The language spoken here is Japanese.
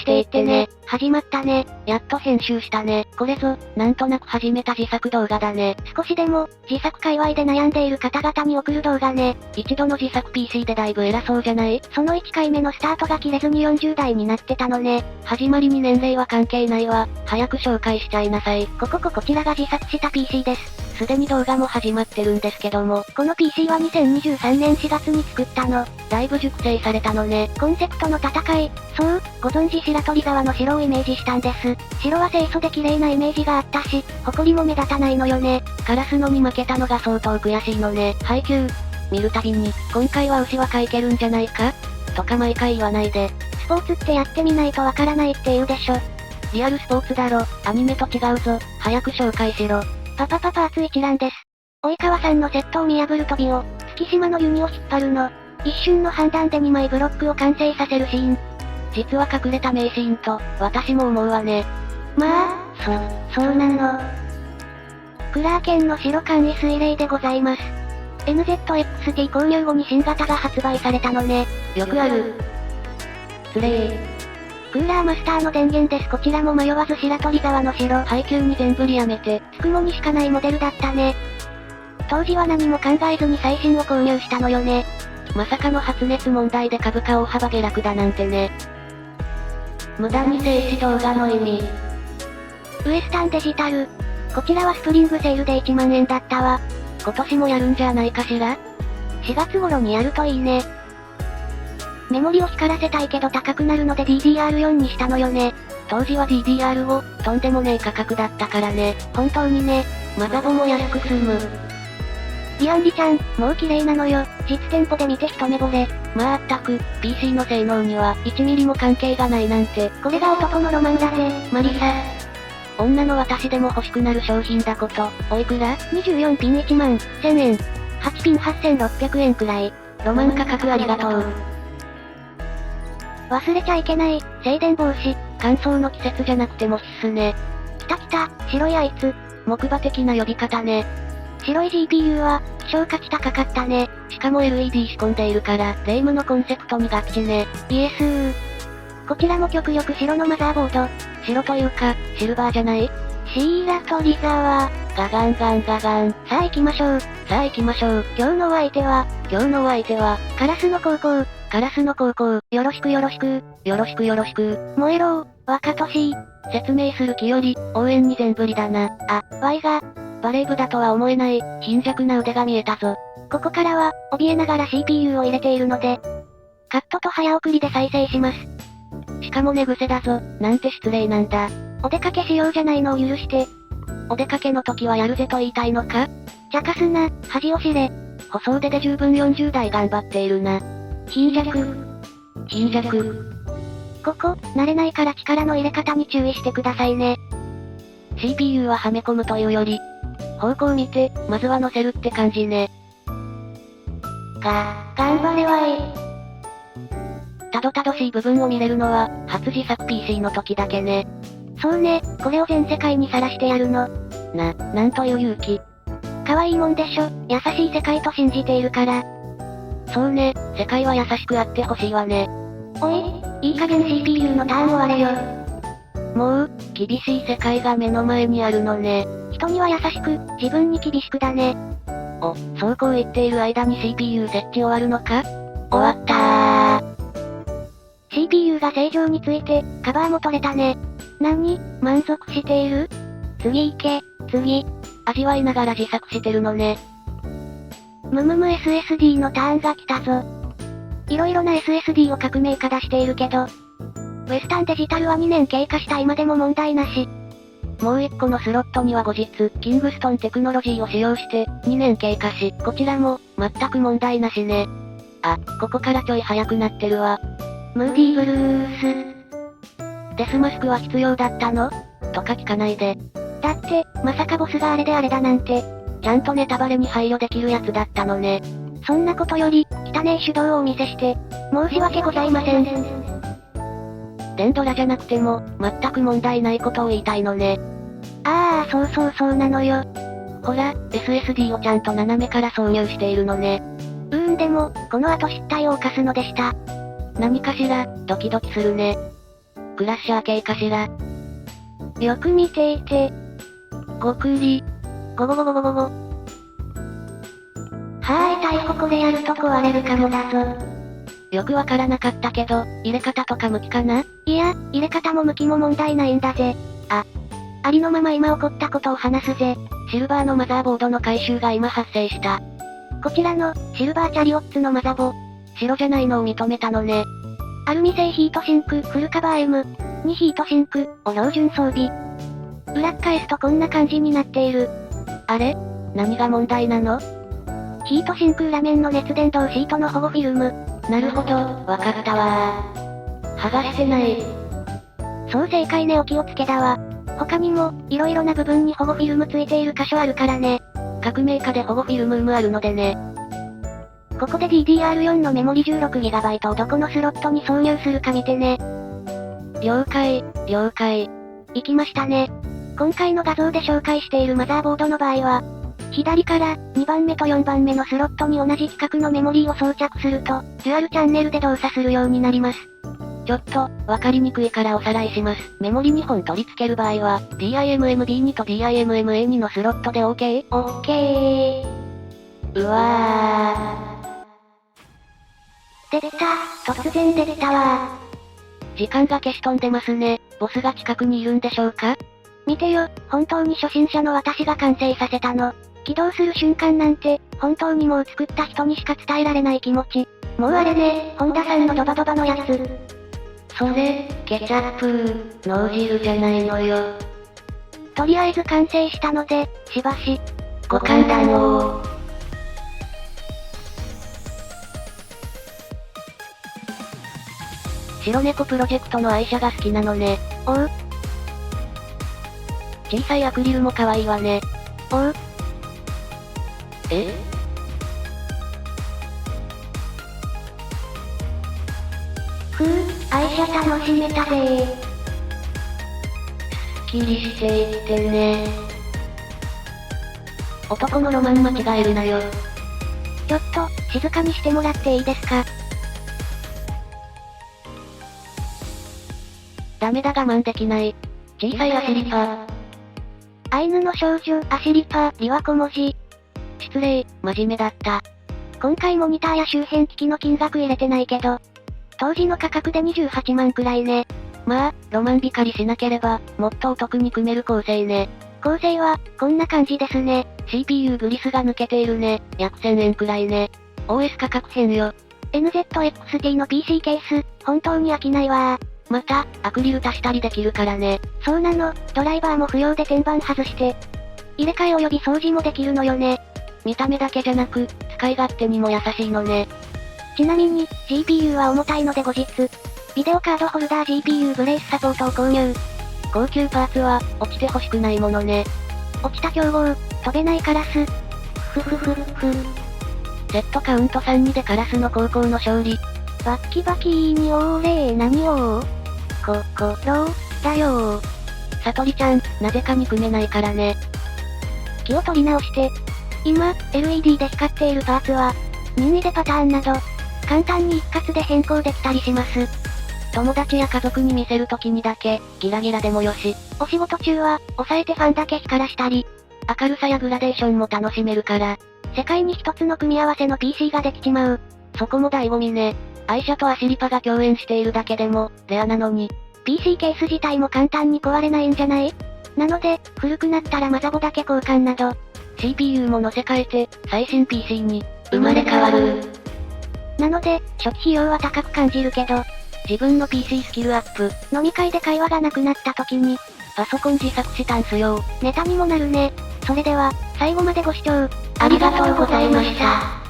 していってね。始まったね。やっと編集したね。これぞ、なんとなく始めた自作動画だね。少しでも、自作界隈で悩んでいる方々に送る動画ね。一度の自作 PC でだいぶ偉そうじゃない？その1回目のスタートが切れずに40代になってたのね。始まりに年齢は関係ないわ。早く紹介しちゃいなさい。こちらが自作した PC です。すでに動画も始まってるんですけども、この PC は2023年4月に作ったの。だいぶ熟成されたのね。コンセプトの戦い。そう、ご存知白鳥沢の城をイメージしたんです。城は清楚で綺麗なイメージがあったし、埃も目立たないのよね。カラスのに負けたのが相当悔しいのね。配給。見るたびに、今回は牛は書いけるんじゃないかとか毎回言わないで。スポーツってやってみないとわからないって言うでしょ。リアルスポーツだろ。アニメと違うぞ。早く紹介しろ。パーツ一覧です。及川さんのセットを見破る飛びを、月島の弓を引っ張るの。一瞬の判断で2枚ブロックを完成させるシーン。実は隠れた名シーンと、私も思うわね。まあ、そうなの。クラーケンの白簡易水冷でございます。NZXT 購入後に新型が発売されたのね。よくある。失礼。クーラーマスターの電源です。こちらも迷わず白鳥沢の城。配給に全振りやめて。つくもにしかないモデルだったね。当時は何も考えずに最新を購入したのよね。まさかの発熱問題で株価大幅下落だなんてね。無駄に静止動画の意味。ウエスタンデジタル。こちらはスプリングセールで1万円だったわ。今年もやるんじゃないかしら？ 4 月頃にやるといいね。メモリを光らせたいけど高くなるので DDR4 にしたのよね。当時は DDR5、とんでもねえ価格だったからね。本当にね。マザボも安く済む。リアンリちゃん、もう綺麗なのよ。実店舗で見て一目惚れ。まったく、PC の性能には1ミリも関係がないなんて。これが男のロマンだぜ、マリサ。女の私でも欲しくなる商品だこと。おいくら？ 24 ピン1万1000円。8ピン8600円くらい。ロマン価格ありがとう。忘れちゃいけない、静電防止。乾燥の季節じゃなくても必須ね。来た、白いあいつ。木馬的な呼び方ね。白い GPU は、希少価値高かったね。しかも LED 仕込んでいるから、レイムのコンセプトに合致ね。イエスー。こちらも極力白のマザーボード。白というか、シルバーじゃない？白鳥沢。ガガンガンガガン。さあ行きましょう。今日のお相手は、カラスの高校。よろしく。燃えろー、若年。説明する気より、応援に全振りだな。Y が、バレー部だとは思えない、貧弱な腕が見えたぞ。ここからは、怯えながら CPU を入れているので、カットと早送りで再生します。しかも寝癖だぞ、なんて失礼なんだ。お出かけしようじゃないのを許して。お出かけの時はやるぜと言いたいのか？茶化すな、恥を知れ。細腕で十分40代頑張っているな。貧弱。慣れないから力の入れ方に注意してくださいね。CPU ははめ込むというより、方向見て、まずは乗せるって感じね。頑張れわい。たどたどしい部分を見れるのは、初自作 PC の時だけね。そうね、これを全世界にさらしてやるの。なんという勇気。可愛いもんでしょ、優しい世界と信じているから。そうね、世界は優しくあってほしいわね。おい、いい加減 CPU のターン終われよ。もう、厳しい世界が目の前にあるのね。人には優しく、自分に厳しくだね。そうこう言っている間に CPU 設置終わるのか？終わったー。CPU が正常について、カバーも取れたね。満足している？次行け、次。味わいながら自作してるのね。SSD のターンが来たぞ。いろいろな SSD を各メーカー出しているけど、ウエスタンデジタルは2年経過した今でも問題なし。もう1個のスロットには後日、キングストンテクノロジーを使用して、2年経過し、こちらも、全く問題なしね。ここからちょい早くなってるわ。ムーディーブルース。デスマスクは必要だったの？とか聞かないで。だって、まさかボスがあれであれだなんて。ちゃんとネタバレに配慮できるやつだったのね。そんなことより、汚ねえ手動をお見せして、申し訳ございません。連ドラじゃなくても、全く問題ないことを言いたいのね。そうなのよ。ほら、SSD をちゃんと斜めから挿入しているのね。でも、この後失態を犯すのでした。何かしら、ドキドキするね。クラッシャー系かしら。よく見ていて。ごくり。ごごごごごごご。はーい、逮捕これやると壊れるかもだぞ。よくわからなかったけど、入れ方とか向きかな？いや、入れ方も向きも問題ないんだぜ。ありのまま今起こったことを話すぜ。シルバーのマザーボードの回収が今発生した。こちらの、シルバーチャリオッツのマザボ。白じゃないのを認めたのね。アルミ製ヒートシンク、フルカバー M。にヒートシンク、を標準装備。裏っ返すとこんな感じになっている。あれ？何が問題なの？ヒートシンク裏面の熱伝導シートの保護フィルム。なるほど、わかったわー。剥がしてない。そう正解ね、お気をつけだわ。他にも、色々な部分に保護フィルムついている箇所あるからね。各メーカーで保護フィルムあるのでね。ここで DDR4 のメモリ 16GB をどこのスロットに挿入するか見てね。了解、了解。行きましたね。今回の画像で紹介しているマザーボードの場合は、左から2番目と4番目のスロットに同じ規格のメモリーを装着すると、デュアルチャンネルで動作するようになります。ちょっと、わかりにくいからおさらいします。メモリ2本取り付ける場合は、DIMM-B2 と DIMM-A2 のスロットで OK？ OK。うわー。出た、突然出てたわー。時間が消し飛んでますね。ボスが近くにいるんでしょうか？見てよ、本当に初心者の私が完成させたの。起動する瞬間なんて、本当にもう作った人にしか伝えられない気持ち。もうあれね、本田さんのドバドバのやつ。それ、ケチャップ、脳汁じゃないのよ。とりあえず完成したので、しばし、ご勘弁を。白猫プロジェクトの愛車が好きなのね。おう。小さいアクリルも可愛いわね。おう。え？ふぅ、愛車楽しめたぜー。すっきりしていってね。男のロマン間違えるなよ。ちょっと、静かにしてもらっていいですか？ダメだ我慢できない。小さいアシリパー。アイヌの少女、アシリパー、リワ小文字。失礼、真面目だった。今回モニターや周辺機器の金額入れてないけど、当時の価格で28万くらいね。まあ、ロマン光りしなければ、もっとお得に組める構成ね。構成は、こんな感じですね。CPU グリスが抜けているね。約1000円くらいね。OS 価格変よ。NZXT の PC ケース、本当に飽きないわー。また、アクリル足したりできるからね。そうなの、ドライバーも不要で天板外して、入れ替え及び掃除もできるのよね。見た目だけじゃなく、使い勝手にも優しいのね。ちなみに、GPU は重たいので後日、ビデオカードホルダー GPU ブレースサポートを購入。高級パーツは、落ちて欲しくないものね。落ちた競合、飛べないカラス。ふふふふ。セットカウント3-2でカラスの高校の勝利。バッキバキーにおーれー何をろーだよー。さとりちゃん、なぜかに組めないからね。気を取り直して。今、LED で光っているパーツは、任意でパターンなど、簡単に一括で変更できたりします。友達や家族に見せるときにだけ、ギラギラでもよし。お仕事中は、抑えてファンだけ光らしたり、明るさやグラデーションも楽しめるから。世界に一つの組み合わせの PC ができちまう。そこも醍醐味ね。愛車とアシリパが共演しているだけでも、レアなのに。PC ケース自体も簡単に壊れないんじゃない？なので、古くなったらマザボだけ交換など。CPU も乗せ替えて、最新 PC に、生まれ変わる。なので、初期費用は高く感じるけど、自分の PC スキルアップ。飲み会で会話がなくなった時に、パソコン自作したんすよ。ネタにもなるね。それでは、最後までご視聴、ありがとうございました。